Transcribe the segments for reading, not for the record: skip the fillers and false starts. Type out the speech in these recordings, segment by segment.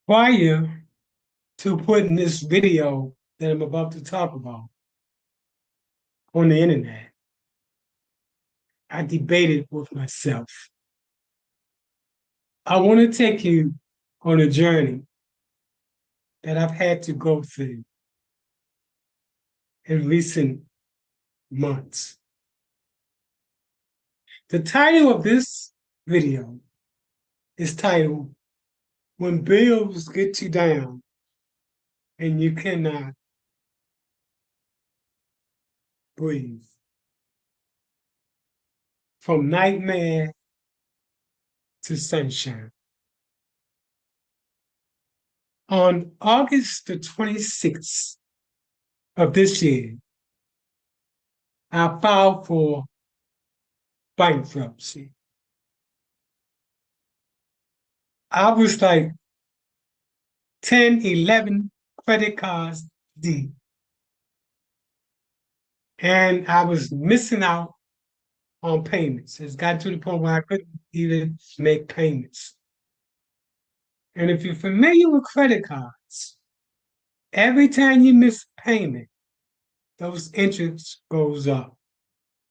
Prior to putting this video that I'm about to talk about on the internet, I debated with myself. I want to take you on a journey that I've had to go through in recent months. The title of this video is titled, When Bills Get You Down and You Cannot Breathe. From nightmare to sunshine. On August the 26th of this year, I filed for bankruptcy. I was like 10, 11 credit cards deep. And I was missing out on payments. It's got to the point where I couldn't even make payments. And if you're familiar with credit cards, every time you miss payment, those interest goes up.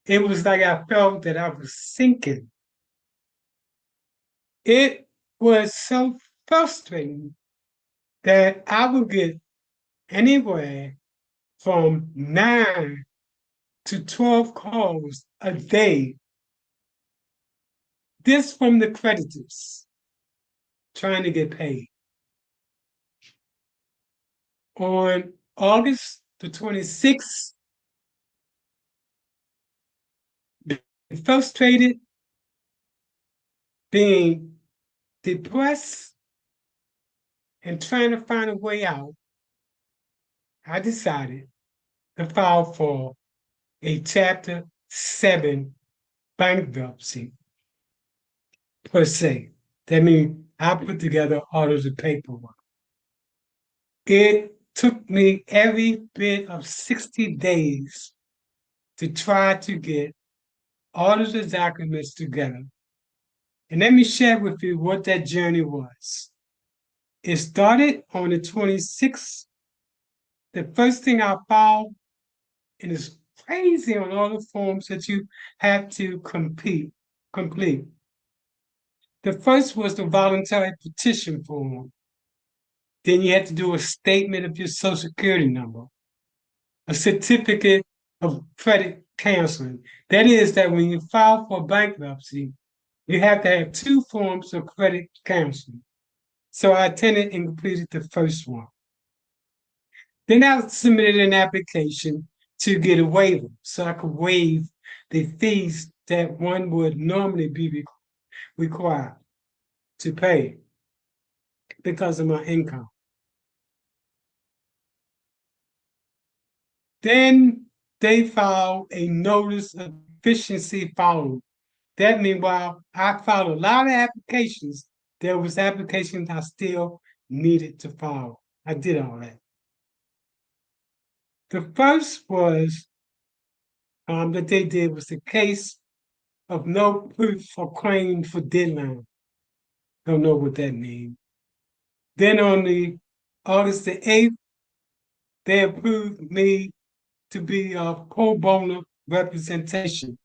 It was like I felt that I was sinking. It was so frustrating that I would get anywhere from 9 to 12 calls a day, this from the creditors trying to get paid. On August the 26th, being frustrated, being depressed, and trying to find a way out, I decided to file for a Chapter 7 bankruptcy, per se. That means I put together all of the paperwork. It took me every bit of 60 days to try to get all of the documents together. And let me share with you what that journey was. It started on the 26th. The first thing I filed, and it's crazy on all the forms that you have to complete. The first was the voluntary petition form. Then you had to do a statement of your social security number, a certificate of credit counseling. That is that when you file for bankruptcy, you have to have 2 forms of credit counseling. So I attended and completed the first one. Then I submitted an application to get a waiver so I could waive the fees that one would normally be required to pay because of my income. Then they filed a notice of deficiency filing. That means while I filed a lot of applications, there was applications I still needed to file. I did all that. The first was that they did was the case of no proof of claim for deadline. Don't know what that means. Then on the August the 8th, they approved me to be a pro bono representation.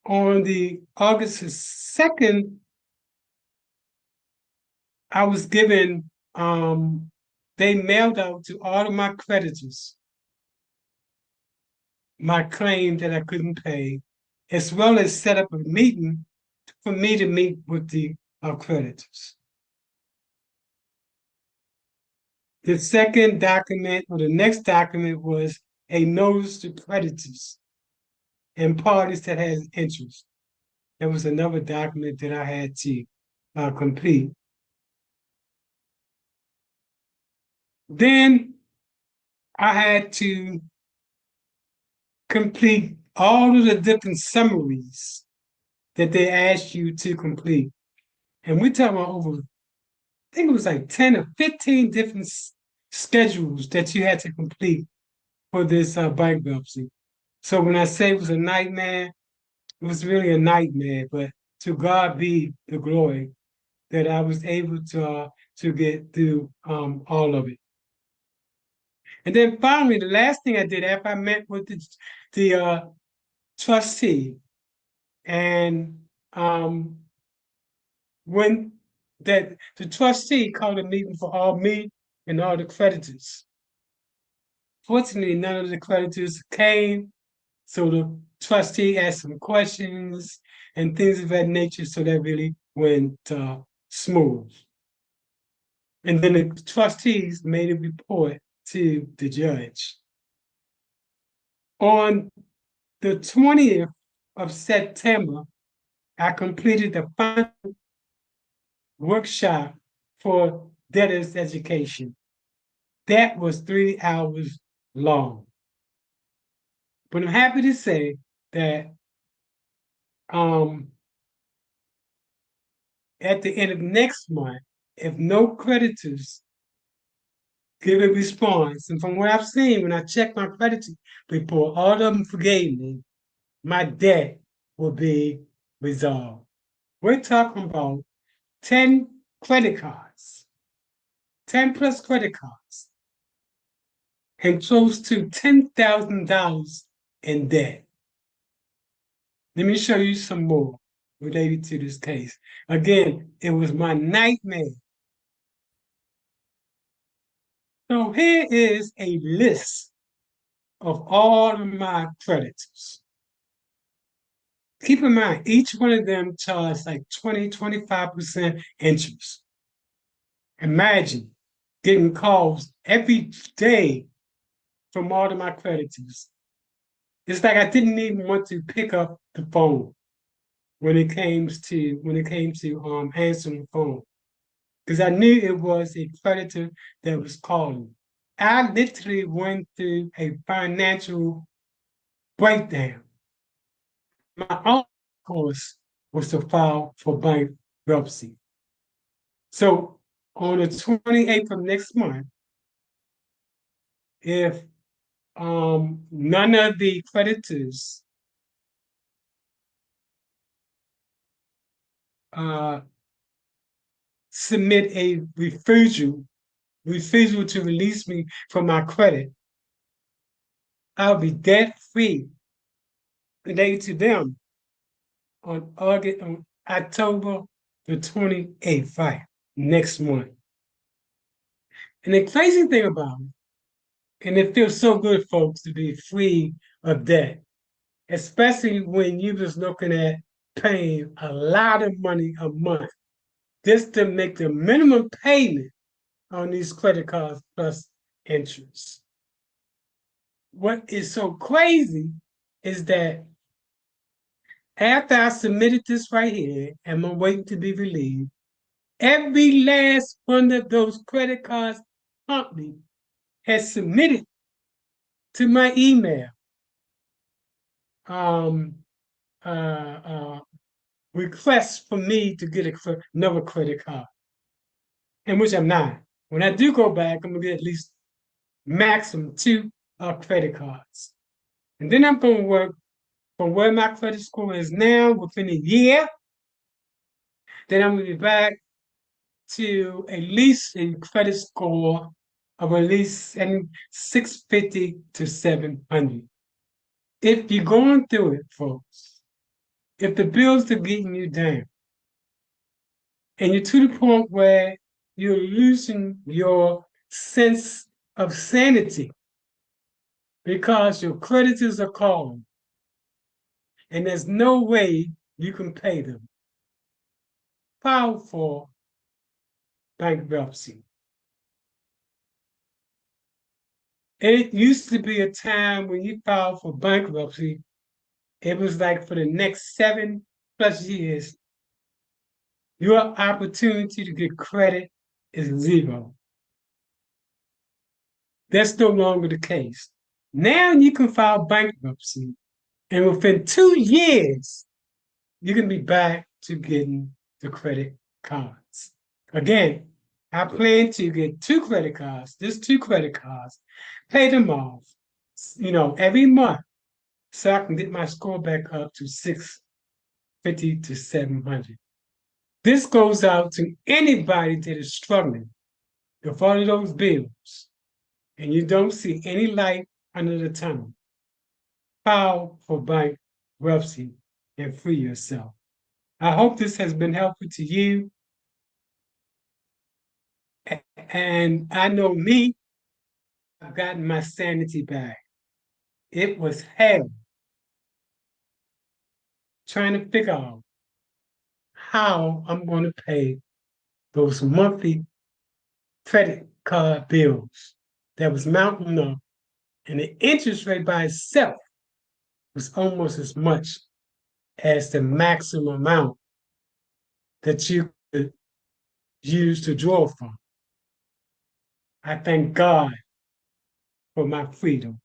On the August the 2nd, I was given, they mailed out to all of my creditors my claim that I couldn't pay, as well as set up a meeting for me to meet with the creditors. The second document, or the next document, was a notice to creditors and parties that had interest. There was another document that I had to complete. Then I had to complete all of the different summaries that they asked you to complete. And we're talking about over, I think it was like 10 or 15 different schedules that you had to complete for this bankruptcy. So when I say it was a nightmare, it was really a nightmare, but to God be the glory that I was able to get through all of it. And then finally, the last thing I did after I met with the trustee, and when that the trustee called a meeting for all me and all the creditors. Fortunately, none of the creditors came, so the trustee asked some questions and things of that nature, so that really went smooth. And then the trustees made a report to the judge. On the 20th of September, I completed the final workshop for debtors education. That was 3 hours long. But I'm happy to say that at the end of next month, if no creditors give a response, and from what I've seen, when I check my credit report, all of them forgave me, my debt will be resolved. We're talking about 10 credit cards, 10 plus credit cards, and close to $10,000 in debt. Let me show you some more related to this case. Again, it was my nightmare. So here is a list of all of my creditors. Keep in mind, each one of them charged like 20, 25% interest. Imagine getting calls every day from all of my creditors. It's like I didn't even want to pick up the phone when it came to answering the phone, because I knew it was a creditor that was calling. I literally went through a financial breakdown. My own course was to file for bankruptcy. So on the 28th of next month, if none of the creditors submit a refusal to release me from my credit, I'll be debt free related to them on October the 28th, right, next month. And the crazy thing about it, and it feels so good, folks, to be free of debt, especially when you was looking at paying a lot of money a month just to make the minimum payment on these credit cards plus interest. What is so crazy is that after I submitted this right here and I'm waiting to be relieved, every last one of those credit cards company has submitted to my email uh, uh, requests for me to get another credit card, in which I'm not. When I do go back, I'm gonna get at least maximum 2 credit cards. And then I'm gonna work from where my credit score is now within a year. Then I'm gonna be back to at least a credit score of at least 650 to 700. If you're going through it, folks, if the bills are getting you down, and you're to the point where you're losing your sense of sanity because your creditors are calling and there's no way you can pay them, file for bankruptcy. It used to be a time when you filed for bankruptcy, it was like for the next 7+ years, your opportunity to get credit is zero. That's no longer the case. Now you can file bankruptcy, and within 2 years, you can be back to getting the credit cards. Again, I plan to get 2 credit cards, just 2 credit cards, pay them off, every month, so I can get my score back up to 650 to 700. This goes out to anybody that is struggling with all of those bills and you don't see any light under the tunnel. File for bankruptcy and free yourself. I hope this has been helpful to you. And I know me, I've gotten my sanity back. It was hell trying to figure out how I'm going to pay those monthly credit card bills that was mounting up, and the interest rate by itself was almost as much as the maximum amount that you could use to draw from. I thank God for my freedom.